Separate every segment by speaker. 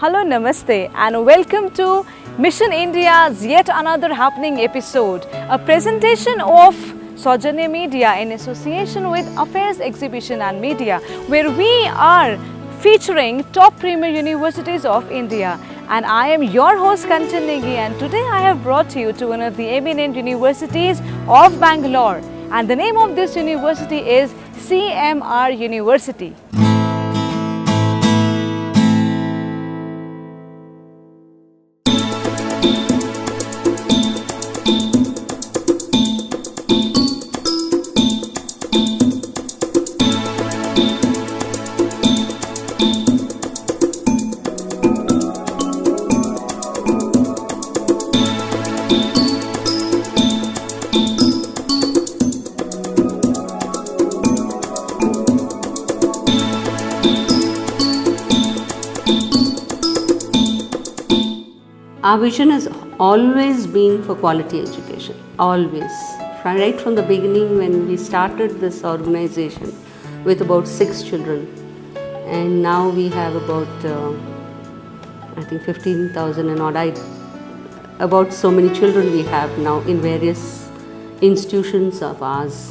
Speaker 1: Hello, Namaste, and welcome to Mission India's yet another happening episode, a presentation of Saujanya Media in association with Affairs Exhibition and Media, where we are featuring top premier universities of India. And I am your host Kanchan Negi, and today I have brought you to one of the eminent universities of Bangalore. And the name of this university is CMR University.
Speaker 2: Our vision has always been for quality education, always. Right from the beginning when we started this organization with about 6 children, and now we have about, I think 15,000 and odd, about so many children we have now in various institutions of ours.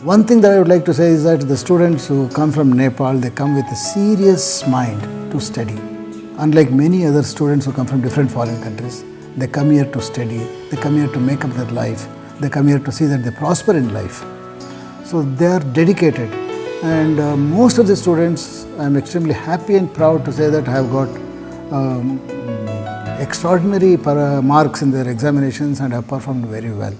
Speaker 3: One thing that I would like to say is that the students who come from Nepal, they come with a serious mind to study. Unlike many other students who come from different foreign countries, they come here to study, they come here to make up their life, they come here to see that they prosper in life. So they are dedicated, and most of the students, I am extremely happy and proud to say that I have got extraordinary marks in their examinations and have performed very well.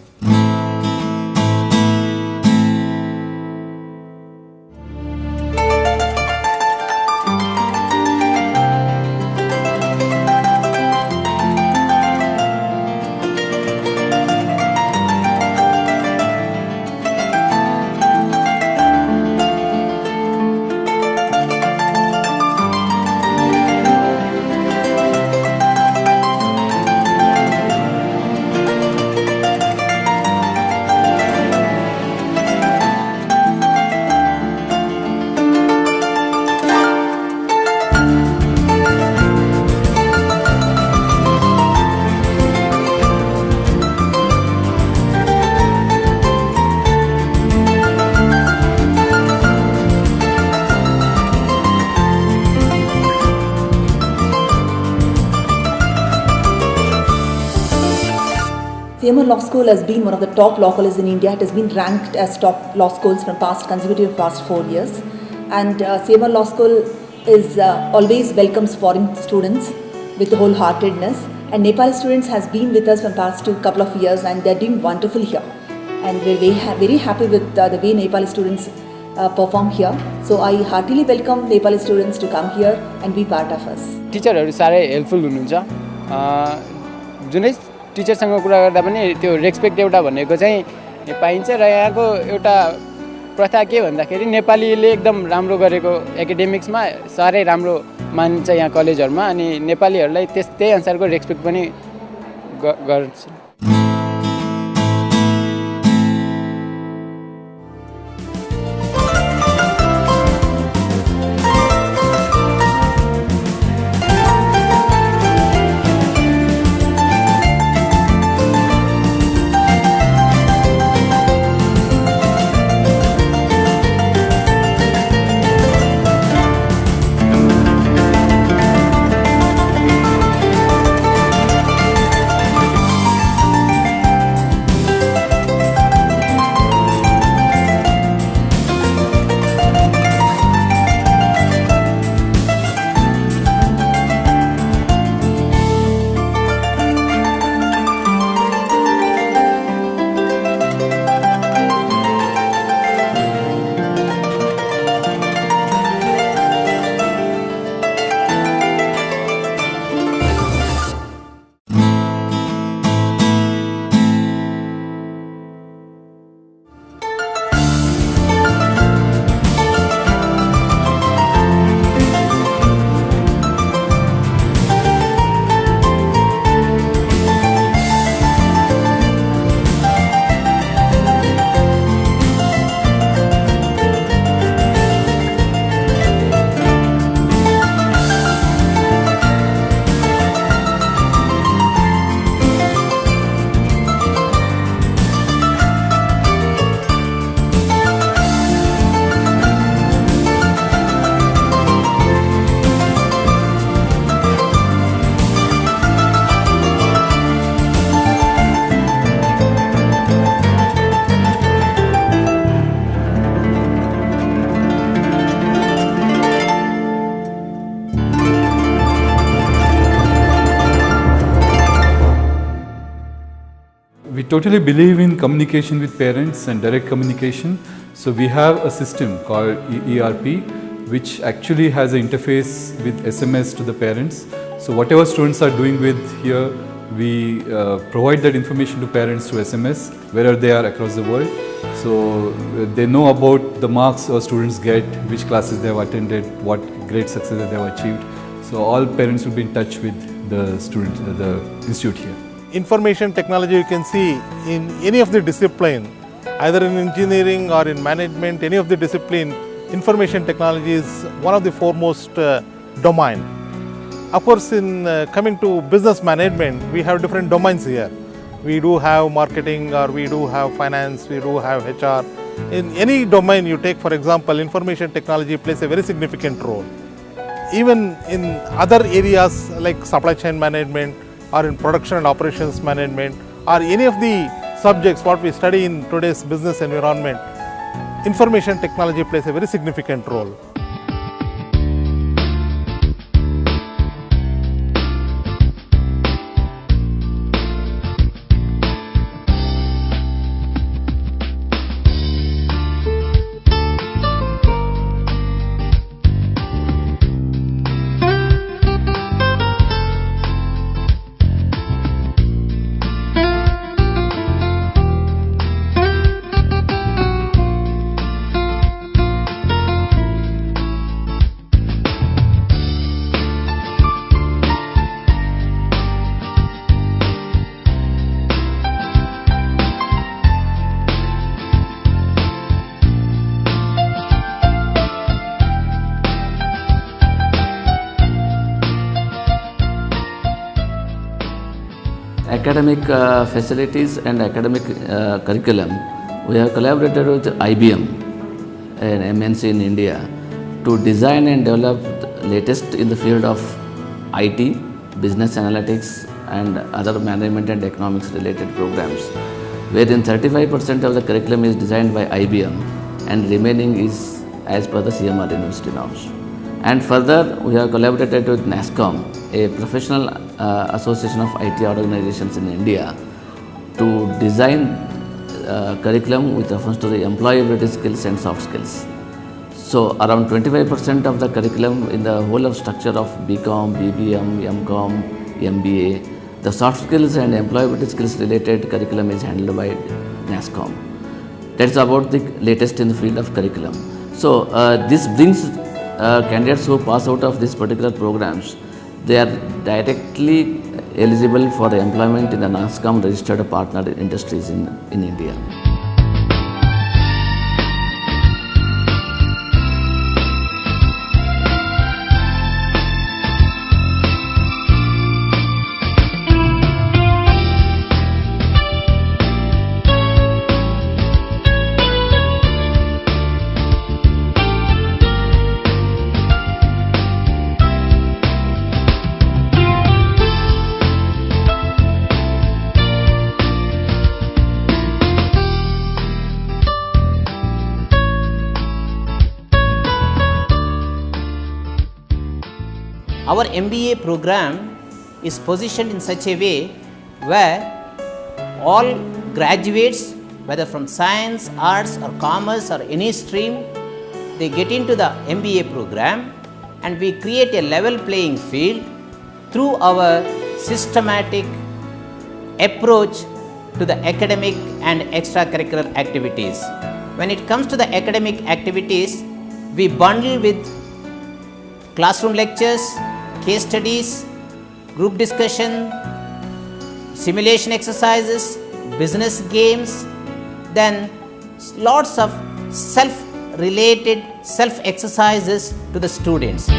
Speaker 4: CMR Law School has been one of the top law colleges in India. It has been ranked as top law schools from past 4 years. And CMR Law School is always welcomes foreign students with wholeheartedness. And Nepali students has been with us for past couple of years, and they are doing wonderful here. And we're very happy with the way Nepali students perform here. So I heartily welcome Nepali students to come here and be part of us.
Speaker 5: टिचरहरु सारै helpful हुनुहुन्छ जुनै टिचरसँग कुरा गर्दा पनि त्यो respect एउटा भनेको चाहिँ पाइन्छ र यहाँको एउटा प्रथा के भन्दाखेरि नेपालीले एकदम राम्रो गरेको एकाडेमिक्समा सारै राम्रो मानिन्छ यहाँ कलेजहरुमा अनि नेपालीहरुलाई त्यस्तै अनुसारको रेस्पेक्ट पनि गर्छ
Speaker 6: We totally believe in communication with parents and direct communication. So we have a system called ERP, which actually has an interface with SMS to the parents. So whatever students are doing with here, we provide that information to parents through SMS wherever they are across the world. So they know about the marks our students get, which classes they have attended, what great success they have achieved. So all parents will be in touch with the students, the institute here.
Speaker 7: Information technology you can see in any of the discipline, either in engineering or in management, any of the discipline, information technology is one of the foremost domain. Of course, in coming to business management, we have different domains here. We do have marketing, or we do have finance, we do have HR. In any domain you take, for example, information technology plays a very significant role. Even in other areas like supply chain management, or in production and operations management, or any of the subjects what we study in today's business environment, information technology plays a very significant role.
Speaker 8: Academic facilities and academic curriculum, we have collaborated with IBM, an MNC in India, to design and develop the latest in the field of IT, business analytics and other management and economics related programs, wherein 35% of the curriculum is designed by IBM and remaining is as per the CMR University norms. And further, we have collaborated with NASSCOM, a professional association of IT organizations in India, to design curriculum with reference to the employability skills and soft skills. So around 25% of the curriculum in the whole of structure of BCom, BBM, MCom, MBA, the soft skills and employability skills related curriculum is handled by NASSCOM. That's about the latest in the field of curriculum. So this brings candidates who pass out of these particular programs, they are directly eligible for employment in the NASSCOM registered partner industries in India.
Speaker 9: Our MBA program is positioned in such a way where all graduates, whether from science, arts or commerce or any stream, they get into the MBA program, and we create a level playing field through our systematic approach to the academic and extracurricular activities. When it comes to the academic activities, we bundle with classroom lectures, case studies, group discussion, simulation exercises, business games, then lots of self-related self-exercises to the students.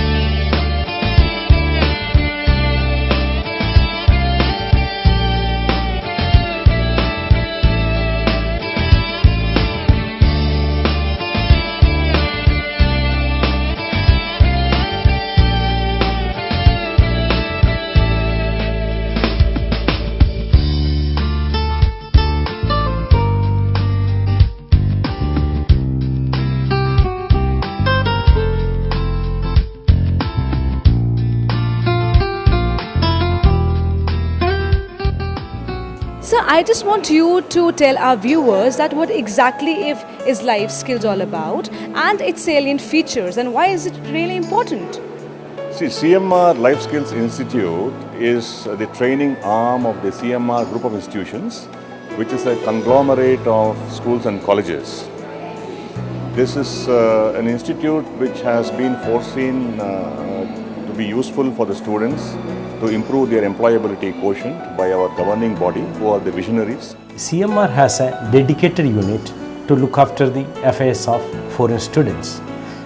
Speaker 1: So I just want you to tell our viewers that what exactly is Life Skills all about and its salient features and why is it really important?
Speaker 10: See, CMR Life Skills Institute is the training arm of the CMR group of institutions, which is a conglomerate of schools and colleges. This is an institute which has been foreseen to be useful for the students to improve their employability quotient by our governing body, who are the visionaries.
Speaker 11: CMR has a dedicated unit to look after the affairs of foreign students,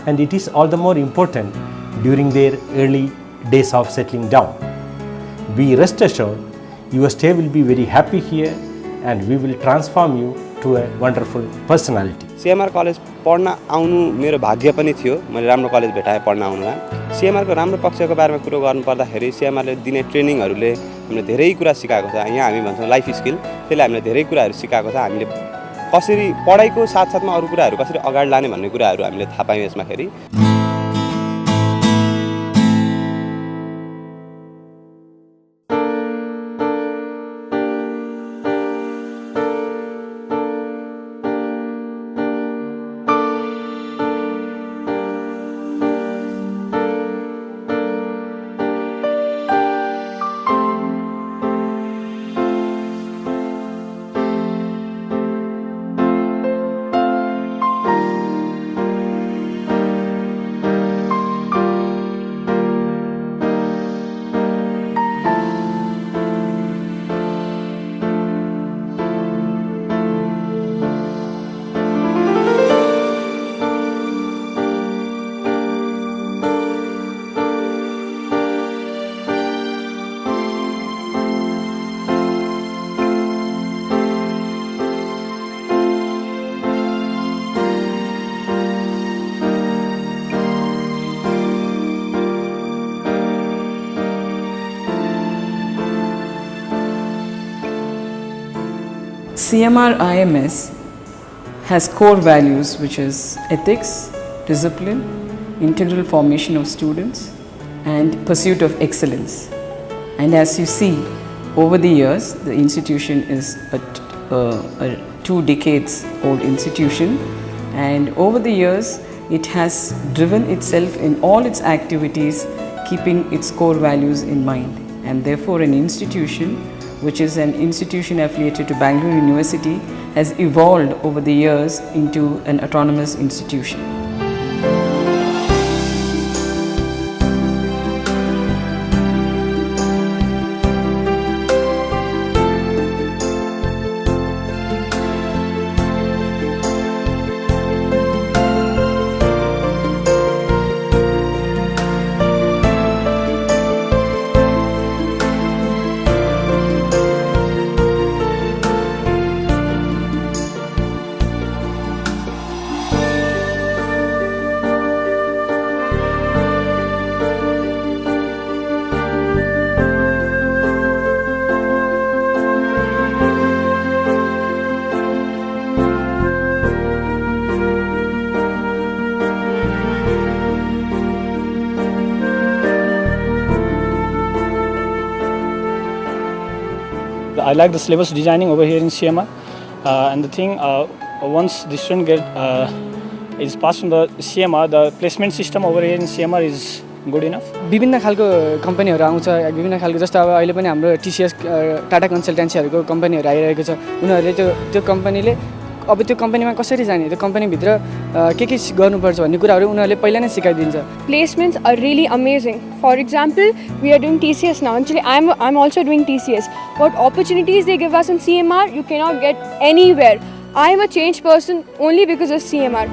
Speaker 11: and it is all the more important during their early days of settling down. Be rest assured, your stay will be very happy here and we will transform you to a wonderful personality.
Speaker 12: CMR college पढ्न आउनु मेरो भाग्य पनि थियो। मैले राम्रो college भेटाएँ पढ्न आउनुमा। CMR को राम्रो पक्षको बारेमा कुरो गर्नु पर्दाखेरि CMR ले दिने ट्रेनिङहरुले हामीले धेरै कुरा सिकाएको छ। यहाँ हामी भन्छौं लाइफ स्किल, त्यसले हामीले धेरै कुराहरु सिकाएको छ। हामीले कसरी पढाइको साथसाथमा अरु कुराहरु कसरी अगाडि लाने भन्ने कुराहरु हामीले थाहा पायौं यसमा खेरि।
Speaker 13: CMR IMS has core values which is ethics, discipline, integral formation of students and pursuit of excellence. And as you see, over the years, the institution is a 2 decades old institution, and over the years it has driven itself in all its activities keeping its core values in mind, and therefore an institution which is an institution affiliated to Bangalore University has evolved over the years into an autonomous institution.
Speaker 14: I like the syllabus designing over here in CMR, and the thing once the student is passed from the CMR, the placement system over here in CMR is good enough.
Speaker 15: विभिन्न खालको कम्पनीहरु आउँछ, विभिन्न खालको जस्तो अब अहिले पनि हाम्रो TCS टाटा कन्सल्टेन्सीहरुको कम्पनीहरु आइरहेको छ। उनीहरुले त्यो कम्पनीले अब त्यो कम्पनीमा कसरी जाने, त्यो कम्पनी भित्र के गर्नुपर्छ भन्ने कुराहरु उनीहरुले पहिला नै सिकाइदिन्छ।
Speaker 16: Placements are really amazing. For example, we are doing TCS now. Actually, I'm also doing TCS. What opportunities they give us in CMR, you cannot get anywhere. I am a changed person only because of CMR.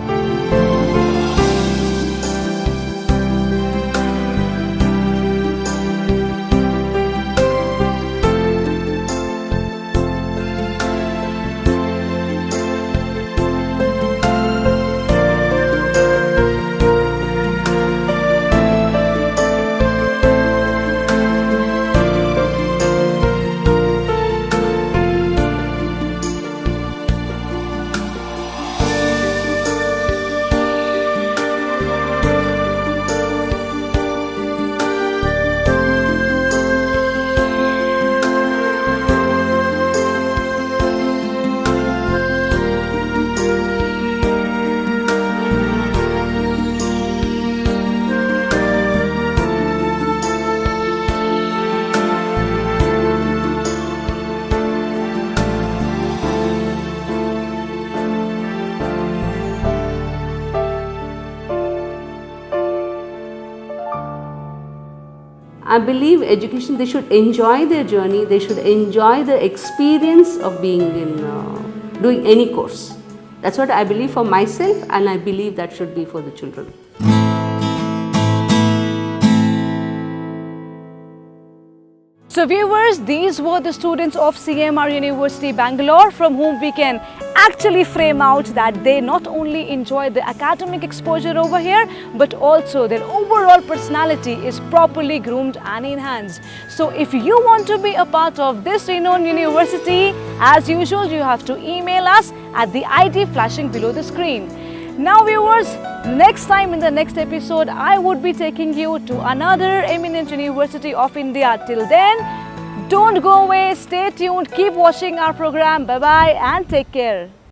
Speaker 2: I believe education, they should enjoy their journey, they should enjoy the experience of being in doing any course. That's what I believe for myself, and I believe that should be for the children.
Speaker 1: So viewers, these were the students of CMR University Bangalore, from whom we can actually frame out that they not only enjoy the academic exposure over here, but also their overall personality is properly groomed and enhanced. So if you want to be a part of this renowned university, as usual, you have to email us at the ID flashing below the screen. Now viewers, next time in the next episode, I would be taking you to another eminent university of India. Till then, don't go away, stay tuned, keep watching our program. Bye-bye and take care.